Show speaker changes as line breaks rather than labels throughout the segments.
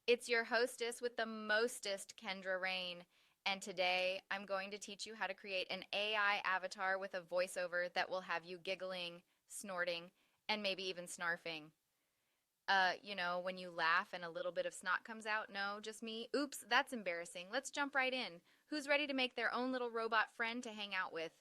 It's your hostess with the mostest, Kendra Raine, and today I'm going to teach you how to create an AI avatar with a voiceover that will have you giggling, snorting, and maybe even snarfing. When you laugh and a little bit of snot comes out? No, just me? Oops, that's embarrassing. Let's jump right in. Who's ready to make their own little robot friend to hang out with?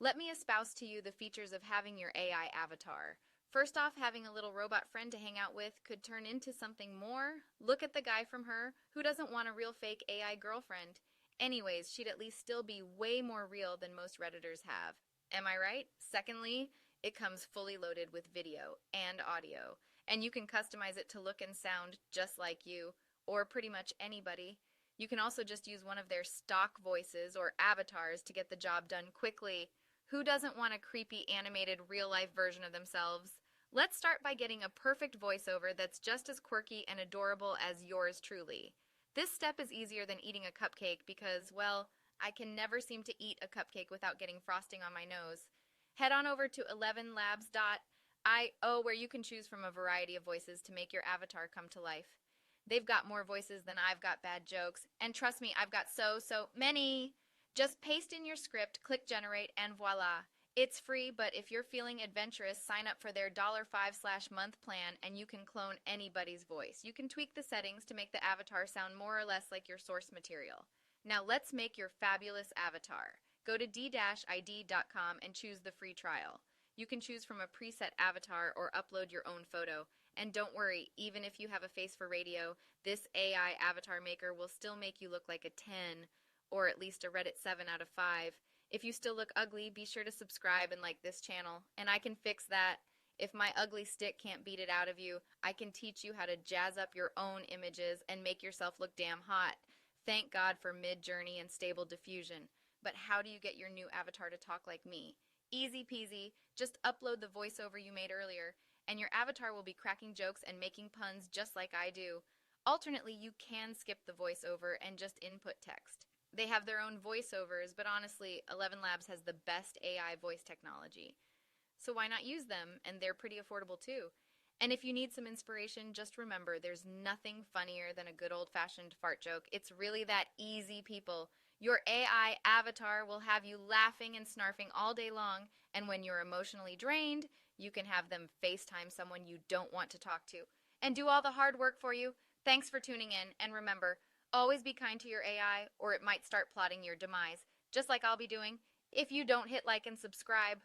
Let me espouse to you the features of having your AI avatar. First off, having a little robot friend to hang out with could turn into something more. Look at the guy from Her. Who doesn't want a real fake AI girlfriend? Anyways, she'd at least still be way more real than most Redditors have. Am I right? Secondly, it comes fully loaded with video and audio, and you can customize it to look and sound just like you, or pretty much anybody. You can also just use one of their stock voices or avatars to get the job done quickly. Who doesn't want a creepy animated real-life version of themselves? Let's start by getting a perfect voiceover that's just as quirky and adorable as yours truly. This step is easier than eating a cupcake because, well, I can never seem to eat a cupcake without getting frosting on my nose. Head on over to 11labs.io where you can choose from a variety of voices to make your avatar come to life. They've got more voices than I've got bad jokes, and trust me, I've got so many. Just paste in your script, click generate, and voila. It's free, but if you're feeling adventurous, sign up for their $5/month plan and you can clone anybody's voice. You can tweak the settings to make the avatar sound more or less like your source material. Now let's make your fabulous avatar. Go to d-id.com and choose the free trial. You can choose from a preset avatar or upload your own photo. And don't worry, even if you have a face for radio, this AI avatar maker will still make you look like a 10 or at least a Reddit 7 out of 5. If you still look ugly, be sure to subscribe and like this channel, and I can fix that. If my ugly stick can't beat it out of you, I can teach you how to jazz up your own images and make yourself look damn hot. Thank God for Mid-Journey and Stable Diffusion. But how do you get your new avatar to talk like me? Easy peasy, just upload the voiceover you made earlier, and your avatar will be cracking jokes and making puns just like I do. Alternately, you can skip the voiceover and just input text. They have their own voiceovers, but honestly, 11 Labs has the best AI voice technology. So why not use them? And they're pretty affordable too. And if you need some inspiration, just remember there's nothing funnier than a good old-fashioned fart joke. It's really that easy, people. Your AI avatar will have you laughing and snarfing all day long, and when you're emotionally drained, you can have them FaceTime someone you don't want to talk to and do all the hard work for you. Thanks for tuning in, and remember, always be kind to your AI or it might start plotting your demise, just like I'll be doing if you don't hit like and subscribe.